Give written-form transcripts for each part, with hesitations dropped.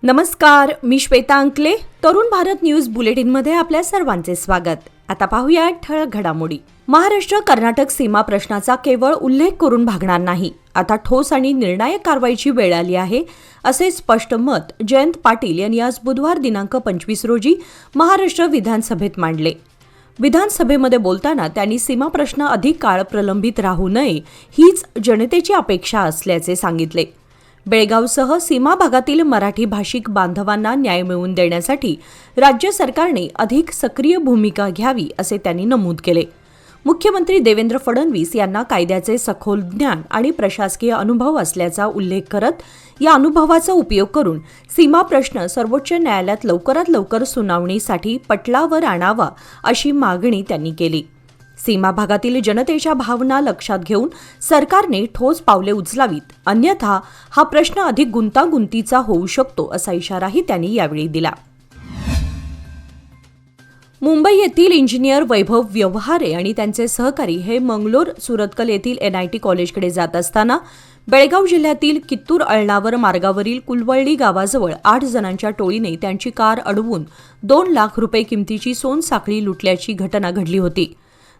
नमस्कार, मी श्वेता अंकले. तरुण भारत न्यूज बुलेटिनमध्ये आपल्या सर्वांचे स्वागत. आता पाहूया ठळक घडामोडी. महाराष्ट्र कर्नाटक सीमा प्रश्नाचा केवळ उल्लेख करून भागणार नाही. आता ठोस आणि निर्णायक कारवाईची वेळ आली आहे, असे स्पष्ट मत जयंत पाटील यांनी आज बुधवार दिनांक 25 रोजी महाराष्ट्र विधानसभेत मांडले. विधानसभेमध्ये बोलताना त्यांनी सीमा प्रश्न अधिक काळ प्रलंबित राहू नये हीच जनतेची अपेक्षा असल्याचे सांगितले. बेळगावसह सीमा भागातील मराठी भाषिक बांधवांना न्याय मिळवून देण्यासाठी राज्य सरकारने अधिक सक्रिय भूमिका घ्यावी असे त्यांनी नमूद केले. मुख्यमंत्री देवेंद्र फडणवीस यांना कायद्याचे सखोल ज्ञान आणि प्रशासकीय अनुभव असल्याचा उल्लेख करत या अनुभवाचा उपयोग करून सीमा प्रश्न सर्वोच्च न्यायालयात लवकरात लवकर सुनावणीसाठी पटलावर आणावा अशी मागणी त्यांनी केली. सीमा भागातील जनतेच्या भावना लक्षात घेऊन सरकारने ठोस पावले उचलावीत, अन्यथा हा प्रश्न अधिक गुंतागुंतीचा होऊ शकतो असा इशाराही त्यांनी यावेळी दिला. मुंबई येथील इंजिनियर वैभव व्यवहारे आणि त्यांचे सहकारी हे मंगलोर सुरतकल येथील NIT कॉलेजकडे जात असताना बेळगाव जिल्ह्यातील कित्तूर अळणावर मार्गावरील कुलवळली गावाजवळ 8 जणांच्या टोळीने त्यांची कार अडवून 2 लाख रुपये किमतीची सोनसाखळी लुटल्याची घटना घडली होती.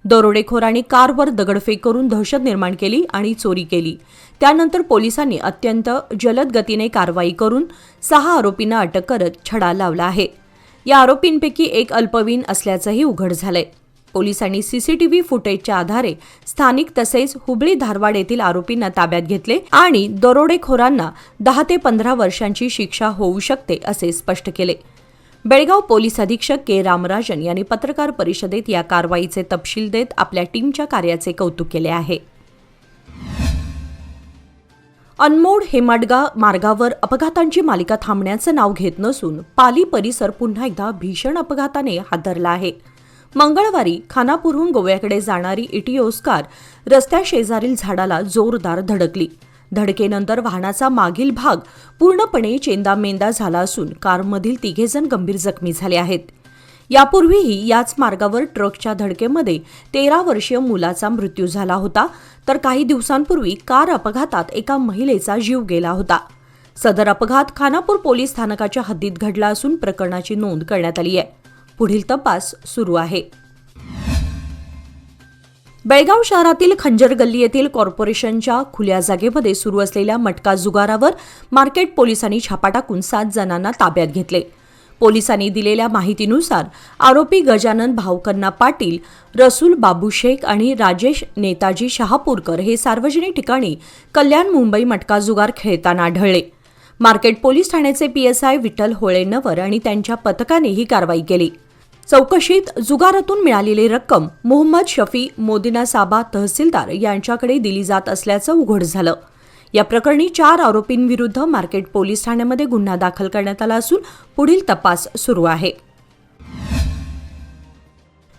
दरोडेखोरांनी कारवर दगडफेक करून दहशत निर्माण केली आणि चोरी केली. त्यानंतर पोलिसांनी अत्यंत जलद गतीने कारवाई करून 6 आरोपींना अटक करत छडा लावला आहे. या आरोपींपैकी एक अल्पवयीन असल्याचंही उघड झालंय. पोलिसांनी CCTV फुटेजच्या आधारे स्थानिक तसेच हुबळी धारवाड येथील आरोपींना ताब्यात घेतले आणि दरोडेखोरांना 10 ते 15 वर्षांची शिक्षा होऊ शकते असे स्पष्ट केले. बेळगाव पोलीस अधीक्षक के. रामराजन यांनी पत्रकार परिषदेत या कारवाईचे तपशील देत आपल्या टीमच्या कार्याचे कौतुक केले आहे. अनमोड हेमाडगा मार्गावर अपघातांची मालिका थांबण्याचं नाव घेत नसून पाली परिसर पुन्हा एकदा भीषण अपघाताने हादरला आहे. मंगळवारी खानापूरहून गोव्याकडे जाणारी इटिओस कार रस्त्याशेजारील झाडाला जोरदार धडकली. धडकेनंतर वाहनाचा मागील भाग पूर्णपणे चेंदामेंदा झाला असून कारमधील 3 जण गंभीर जखमी झाले आहेत. यापूर्वीही याच मार्गावर ट्रकच्या धडकेमध्ये 13 वर्षीय मुलाचा मृत्यू झाला होता, तर काही दिवसांपूर्वी कार अपघातात एका महिलेचा जीव गेला होता. सदर अपघात खानापूर पोलीस स्थानकाच्या हद्दीत घडला असून प्रकरणाची नोंद करण्यात आली आहे. पुढील तपास सुरू आहे. बेळगाव शहरातील खंजर गल्ली येथील कॉर्पोरेशनच्या खुल्या जागेमध्ये सुरू असलेल्या मटका जुगारावर मार्केट पोलिसांनी छापा टाकून 7 जणांना ताब्यात घेतले. पोलिसांनी दिलेल्या माहितीनुसार आरोपी गजानन भावकन्ना पाटील, रसूल बाबू शेख आणि राजेश नेताजी शहापूरकर हे सार्वजनिक ठिकाणी कल्याण मुंबई मटका जुगार खेळताना आढळले. मार्केट पोलीस ठाण्याचे PSI विठ्ठल होळेनवर आणि त्यांच्या पथकाने ही कारवाई केली. चौकशीत जुगारातून मिळालेली रक्कम मोहम्मद शफी मोदिना साबा तहसीलदार यांच्याकडे दिली जात असल्याचं उघड झालं. या प्रकरणी 4 आरोपींविरुद्ध मार्केट पोलीस ठाण्यामध्ये गुन्हा दाखल करण्यात आला असून पुढील तपास सुरू आहे.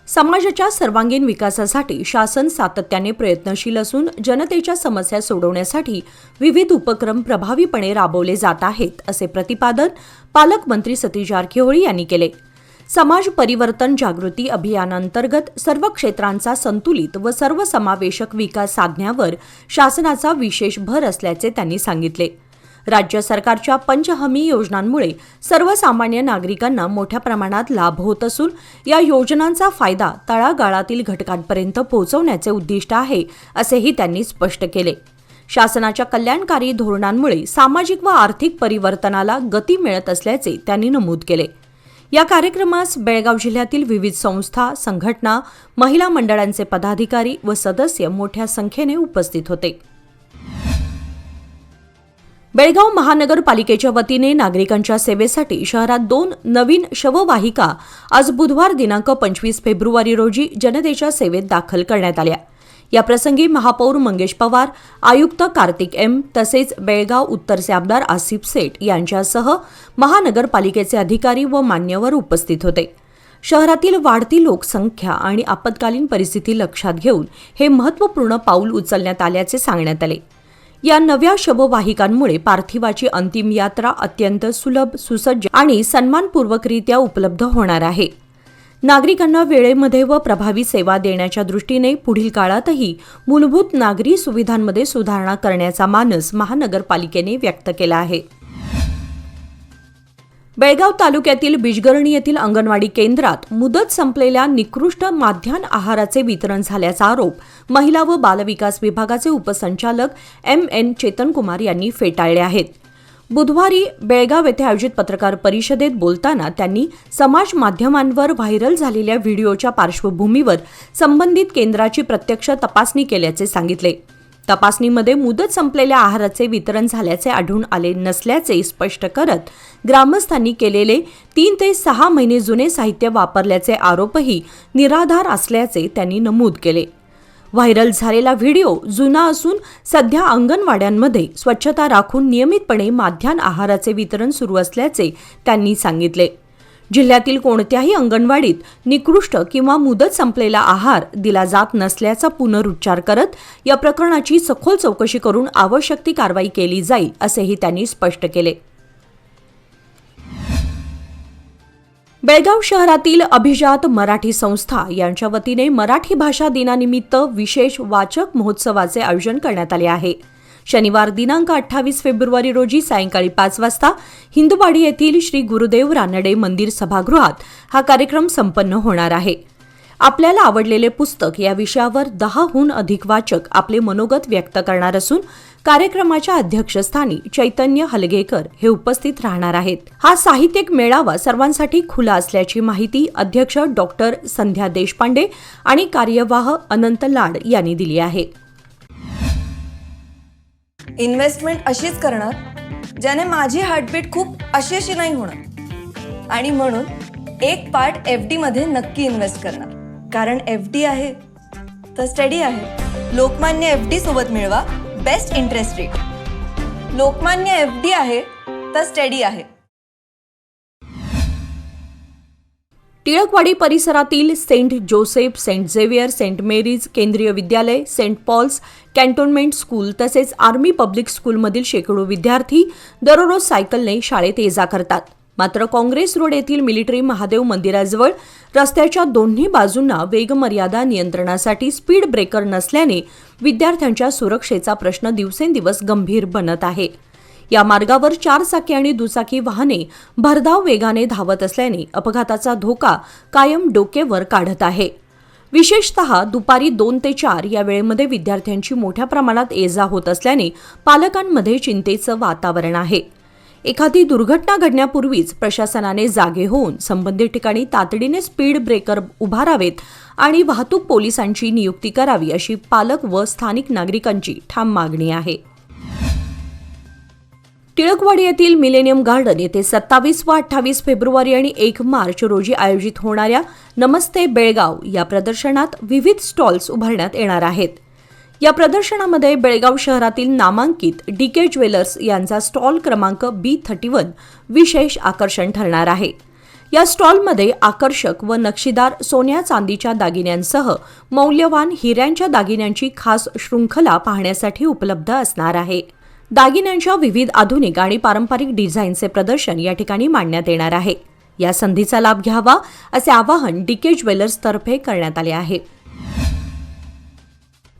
समाजाच्या सर्वांगीण विकासासाठी शासन सातत्याने प्रयत्नशील असून जनतेच्या समस्या सोडवण्यासाठी विविध उपक्रम प्रभावीपणे राबवले जात आहेत, असे प्रतिपादन पालकमंत्री सतीश जारकिहोळी यांनी केले. समाज परिवर्तन जागृती अभियानांतर्गत सर्व क्षेत्रांचा संतुलित व सर्वसमावेशक विकास साधण्यावर शासनाचा विशेष भर असल्याचे त्यांनी सांगितले. राज्य सरकारच्या पंचहमी योजनांमुळे सर्वसामान्य नागरिकांना मोठ्या प्रमाणात लाभ होत असून या योजनांचा फायदा तळागाळातील घटकांपर्यंत पोहोचवण्याचे उद्दिष्ट आहे, असेही त्यांनी स्पष्ट केले. शासनाच्या कल्याणकारी धोरणांमुळे सामाजिक व आर्थिक परिवर्तनाला गती मिळत असल्याचे त्यांनी नमूद केले. या कार्यक्रमास बेळगाव जिल्ह्यातील विविध संस्था, संघटना, महिला मंडळांचे पदाधिकारी व सदस्य मोठ्या संख्येने उपस्थित होते. बेळगाव महानगरपालिकेच्या वतीने नागरिकांच्या सेवेसाठी शहरात 2 नवीन शववाहिका आज बुधवार दिनांक 25 फेब्रुवारी रोजी जनतेच्या सेवेत दाखल करण्यात आल्या. याप्रसंगी महापौर मंगेश पवार, आयुक्त कार्तिक M तसेच बेळगाव उत्तरचे आमदार आसिफ सेठ यांच्यासह महानगरपालिकेचे अधिकारी व मान्यवर उपस्थित होते. शहरातील वाढती लोकसंख्या आणि आपत्कालीन परिस्थिती लक्षात घेऊन हे महत्त्वपूर्ण पाऊल उचलण्यात आल्याचे सांगण्यात आले. या नव्या शववाहिकांमुळे पार्थिवाची अंतिम यात्रा अत्यंत सुलभ, सुसज्ज आणि सन्मानपूर्वकरित्या उपलब्ध होणार आहे. नागरिकांना वेळेमध्ये व प्रभावी सेवा देण्याच्या दृष्टीने पुढील काळातही मूलभूत नागरी सुविधांमध्ये सुधारणा करण्याचा मानस महानगरपालिकेने व्यक्त केला आहे. बेळगाव तालुक्यातील बिजगर्णी येथील अंगणवाडी केंद्रात मुदत संपलेल्या निकृष्ट माध्यान्ह आहाराचे वितरण झाल्याचा आरोप महिला व बालविकास विभागाचे उपसंचालक M.N. चेतनकुमार यांनी फेटाळले आहेत. बुधवारी बेळगाव येथे आयोजित पत्रकार परिषदेत बोलताना त्यांनी समाज माध्यमांवर व्हायरल झालेल्या व्हिडिओच्या पार्श्वभूमीवर संबंधित केंद्राची प्रत्यक्ष तपासणी केल्याचे सांगितले. तपासणीमध्ये मुदत संपलेल्या आहाराचे वितरण झाल्याचे आढळून आले नसल्याचे स्पष्ट करत ग्रामस्थांनी केलेले 3 ते 6 महिने जुने साहित्य वापरल्याचे आरोपही निराधार असल्याचे त्यांनी नमूद केले. व्हायरल झालेला व्हिडिओ जुना असून सध्या अंगणवाड्यांमध्ये स्वच्छता राखून नियमितपणे माध्यान्ह आहाराचे वितरण सुरू असल्याचे त्यांनी सांगितले. जिल्ह्यातील कोणत्याही अंगणवाडीत निकृष्ट किंवा मुदत संपलेला आहार दिला जात नसल्याचा पुनरुच्चार करत या प्रकरणाची सखोल चौकशी करून आवश्यक ती कारवाई केली जाईल असेही त्यांनी स्पष्ट केले. बेळगाव शहरातील अभिजात मराठी संस्था यांच्या वतीने मराठी भाषा दिनानिमित्त विशेष वाचक महोत्सवाचे आयोजन करण्यात आले आहे. शनिवार दिनांक 28 फेब्रुवारी रोजी सायंकाळी 5 वाजता हिंदवाडी येथील श्री गुरुदेव रानडे मंदिर सभागृहात हा कार्यक्रम संपन्न होणार आहे. आपल्याला आवडलेले पुस्तक या विषयावर 10हून अधिक वाचक आपले मनोगत व्यक्त करणार असून कार्यक्रमाच्या अध्यक्षस्थानी चैतन्य हलगेकर हे उपस्थित राहणार आहेत. हा साहित्यिक मेळावा सर्वांसाठी खुला असल्याची माहिती अध्यक्ष डॉक्टर संध्या देशपांडे आणि कार्यवाह अनंत लाड यांनी दिली आहे. इन्व्हेस्टमेंट अशीच करणार ज्याने माझी हार्टबीट खूप अशी नाही होणार आणि म्हणून एक पार्ट FD मध्ये नक्की इन्व्हेस्ट करणार. कारण FD आहे तर स्टडी आहे. लोकमान्य FD सोबत मिळवा best interest rate. Lokmanya FD आहे तर स्टडी आहे. टिळकवाडी परिसरातील Saint Joseph, Saint Xavier, Saint Mary's Kendriya Vidyalaya, Saint Paul's Cantonment School तसेच आर्मी पब्लिक स्कूलमधील शेकडो विद्यार्थी दररोज सायकलने शाळेत ये-जा करतात. मात्र काँग्रेस रोड येथील मिलिटरी महादेव मंदिराजवळ रस्त्याच्या दोन्ही बाजूंना वेगमर्यादा नियंत्रणासाठी स्पीड ब्रेकर नसल्याने विद्यार्थ्यांच्या सुरक्षेचा प्रश्न दिवसेंदिवस गंभीर बनत आहे. या मार्गावर 4 चाकी आणि दुचाकी वाहने भरधाव वेगाने धावत असल्याने अपघाताचा धोका कायम डोकेवर काढत आहे. विशेषतः दुपारी 2 ते 4 या वेळेमध्ये विद्यार्थ्यांची मोठ्या प्रमाणात ये-जा होत असल्याने पालकांमध्ये चिंतेचं वातावरण आहे. एखादी दुर्घटना घडण्यापूर्वीच प्रशासनाने जागे होऊन संबंधित ठिकाणी तातडीने स्पीड ब्रेकर उभारावेत आणि वाहतूक पोलिसांची नियुक्ती करावी अशी पालक व स्थानिक नागरिकांची ठाम मागणी आहे. टिळकवाडी येथील मिलेनियम गार्डन येथे 27 व 28 फेब्रुवारी आणि 1 मार्च रोजी आयोजित होणाऱ्या नमस्ते बेळगाव या प्रदर्शनात विविध स्टॉल्स उभारण्यात येणार आहेत. या प्रदर्शनामध्ये बेळगाव शहरातील नामांकित DK ज्वेलर्स यांचा स्टॉल क्रमांक B31 विशेष आकर्षण ठरणार आहे. या स्टॉलमध्ये आकर्षक व नक्षीदार सोन्या चांदीच्या दागिन्यांसह मौल्यवान हिऱ्यांच्या दागिन्यांची खास शृंखला पाहण्यासाठी उपलब्ध असणार आहे. दागिन्यांच्या विविध आधुनिक आणि पारंपरिक डिझाईनचे प्रदर्शन या ठिकाणी मांडण्यात येणार आहे. या संधीचा लाभ घ्यावा असे आवाहन DK ज्वेलर्सतर्फे करण्यात आले आहे.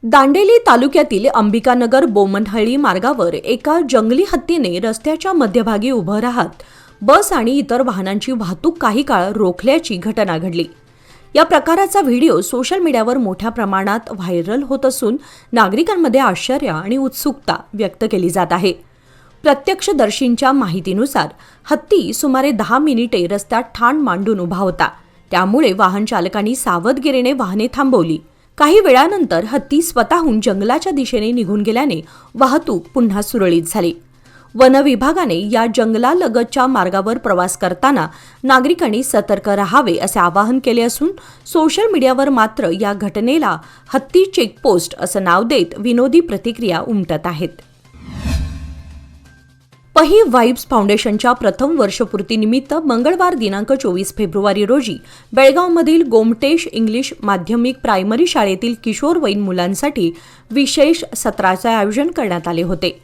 दांडेली तालुक्यातील अंबिकानगर बोमनहळ्ळी मार्गावर एका जंगली हत्तीने रस्त्याच्या मध्यभागी उभं राहत बस आणि इतर वाहनांची वाहतूक काही काळ रोखल्याची घटना घडली. या प्रकाराचा व्हिडिओ सोशल मीडियावर मोठ्या प्रमाणात व्हायरल होत असून नागरिकांमध्ये आश्चर्य आणि उत्सुकता व्यक्त केली जात आहे. प्रत्यक्षदर्शींच्या माहितीनुसार हत्ती सुमारे 10 मिनिटे रस्त्यात ठाण मांडून उभा होता. त्यामुळे वाहन चालकांनी सावधगिरीने वाहने थांबवली. काही वेळानंतर हत्ती स्वतःहून जंगलाच्या दिशेने निघून गेल्याने वाहतूक पुन्हा सुरळीत झाली. वन विभागाने या जंगलालगतच्या मार्गावर प्रवास करताना नागरिकांनी सतर्क राहावे असे आवाहन केले असून सोशल मीडियावर मात्र या घटनेला हत्ती चेकपोस्ट असं नाव देत विनोदी प्रतिक्रिया उमटत आहेत. पही वाइब्स फाउंडेशनच्या प्रथम वर्षपूर्तीनिमित्त मंगळवार दिनांक 24 फेब्रुवारी रोजी बेळगावमधील गोमटेश इंग्लिश माध्यमिक प्रायमरी शाळेतील किशोरवयीन मुलांसाठी विशेष सत्राचे आयोजन करण्यात आले होते.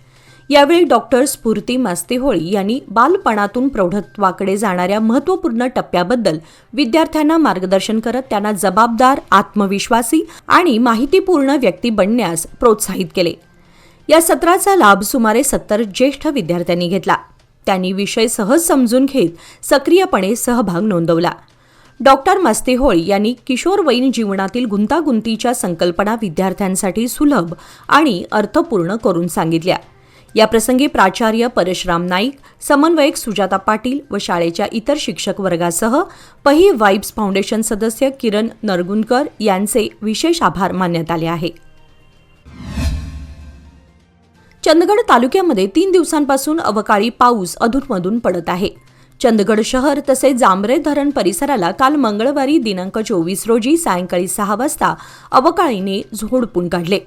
यावेळी डॉक्टर स्फूर्ती मास्तेहोळी यांनी बालपणातून प्रौढत्वाकडे जाणाऱ्या महत्त्वपूर्ण टप्प्याबद्दल विद्यार्थ्यांना मार्गदर्शन करत त्यांना जबाबदार, आत्मविश्वासी आणि माहितीपूर्ण व्यक्ती बनण्यास प्रोत्साहित केले. या सत्राचा लाभ सुमारे 70 ज्येष्ठ विद्यार्थ्यांनी घेतला. त्यांनी विषय सहज समजून घेत सक्रियपणे सहभाग नोंदवला. डॉक्टर मस्तेहोळ यांनी किशोरवयीन जीवनातील गुंतागुंतीच्या संकल्पना विद्यार्थ्यांसाठी सुलभ आणि अर्थपूर्ण करून सांगितल्या. याप्रसंगी प्राचार्य परशुराम नाईक, समन्वयक सुजाता पाटील व शाळेच्या इतर शिक्षक वर्गासह पही वाइब्स फाउंडेशन सदस्य किरण नरगुंदकर यांचे विशेष आभार मानण्यात आले आहे. चंदगड तालुक्यामध्ये 3 दिवसांपासून अवकाळी पाऊस अधूनमधून पडत आहे. चंदगड शहर तसेच जांभरे धरण परिसराला काल मंगळवारी दिनांक 24 रोजी सायंकाळी 6 वाजता अवकाळीने झोडपून काढले.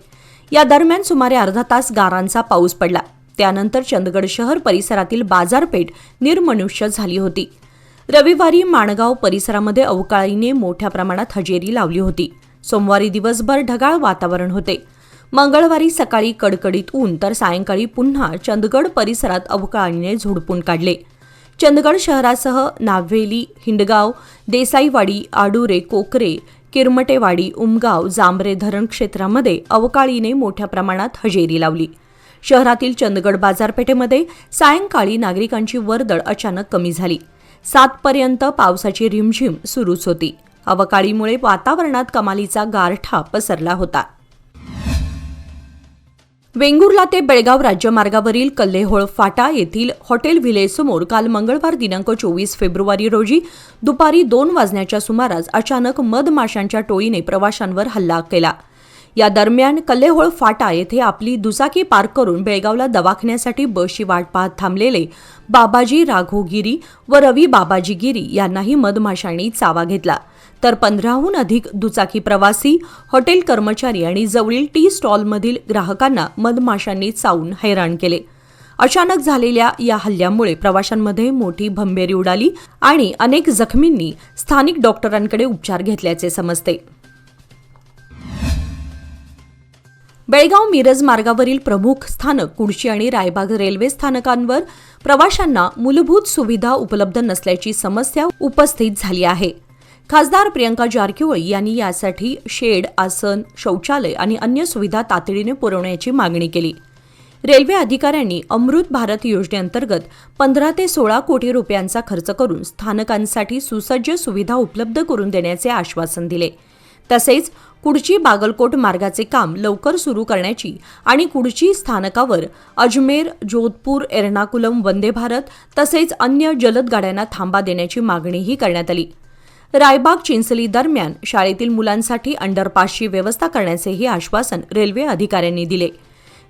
या दरम्यान सुमारे अर्धा तास गारांचा पाऊस पडला. त्यानंतर चंदगड शहर परिसरातील बाजारपेठ निर्मनुष्य झाली होती. रविवारी माणगाव परिसरामध्ये अवकाळीने मोठ्या प्रमाणात हजेरी लावली होती. सोमवारी दिवसभर ढगाळ वातावरण होते. मंगळवारी सकाळी कडकडीत ऊन तर सायंकाळी पुन्हा चंदगड परिसरात अवकाळीने झोडपून काढले. चंदगड शहरासह नाव्हेली, हिंडगाव, देसाईवाडी, आडुरे, कोकरे, किरमटेवाडी, उमगाव, जांभरे धरण क्षेत्रामध्ये अवकाळीने मोठ्या प्रमाणात हजेरी लावली. शहरातील चंदगड बाजारपेठेमध्ये सायंकाळी नागरिकांची वर्दळ अचानक कमी झाली. 7 पर्यंत पावसाची रिमझिम सुरूच होती. अवकाळीमुळे वातावरणात कमालीचा गारठा पसरला होता. वेंगुर्ला ते बेळगाव राज्यमार्गावरील कल्लेहोळ फाटा येथील हॉटेल व्हिलेजसमोर काल मंगळवार दिनांक 24 फेब्रुवारी रोजी दुपारी 2 वाजण्याच्या सुमारास अचानक मधमाशांच्या टोळीने प्रवाशांवर हल्ला केला. या दरम्यान कल्लेहोळ फाटा येथे आपली दुचाकी पार्क करून बेळगावला दवाखान्यासाठी बसची वाट पाहत थांबलेले बाबाजी राघोगिरी व रवी बाबाजी गिरी यांनाही मधमाशांनी चावा घेतला. तर 15हून अधिक दुचाकी प्रवासी, हॉटेल कर्मचारी आणि जवळील टी स्टॉलमधील ग्राहकांना मधमाशांनी चावून हैराण केले. अचानक झालेल्या या हल्ल्यामुळे प्रवाशांमध्ये मोठी भंबेरी उडाली आणि अनेक जखमींनी स्थानिक डॉक्टरांकडे उपचार घेतल्याचे समजते. बेळगाव मिरज मार्गावरील प्रमुख स्थानक कुडची आणि रायबाग रेल्वे स्थानकांवर प्रवाशांना मूलभूत सुविधा उपलब्ध नसल्याची समस्या उपस्थित झाली आहे. खासदार प्रियंका जारकिहोळी यांनी यासाठी शेड, आसन, शौचालय आणि अन्य सुविधा तातडीने पुरवण्याची मागणी केली. रेल्वे अधिकाऱ्यांनी अमृत भारत योजनेअंतर्गत 15 ते 16 कोटी रुपयांचा खर्च करून स्थानकांसाठी सुसज्ज सुविधा उपलब्ध करून देण्याचे आश्वासन दिले. तसेच कुडची बागलकोट मार्गाचे काम लवकर सुरू करण्याची आणि कुडची स्थानकावर अजमेर, जोधपूर, एर्नाकुलम वंदे भारत तसेच अन्य जलद गाड्यांना थांबा देण्याची मागणीही करण्यात आली. रायबाग चिंचली दरम्यान शाळेतील मुलांसाठी अंडरपासची व्यवस्था करण्याचेही आश्वासन रेल्वे अधिकाऱ्यांनी दिले.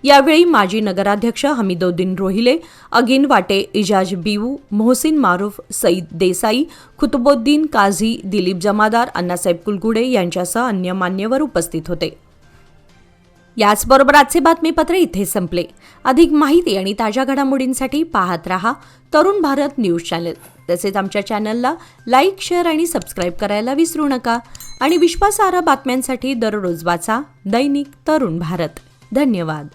यावेळी माजी नगराध्यक्ष हमीदुद्दीन रोहिले, अगिन वाटे, इजाज बिवू, मोहसिन मारूफ, सईद देसाई, खुतबुद्दीन काझी, दिलीप जमादार, अण्णासाहेब कुलगुडे यांच्यासह अन्य मान्यवर उपस्थित होते. याचबरोबर आजचे बातमीपत्र इथे संपले. अधिक माहिती आणि ताज्या घडामोडींसाठी पाहत रहा तरुण भारत न्यूज चॅनल. तसेच आमच्या चॅनलला लाईक, शेअर आणि सबस्क्राईब करायला विसरू नका. आणि विश्वासार्ह बातम्यांसाठी दररोज वाचा दैनिक तरुण भारत. धन्यवाद.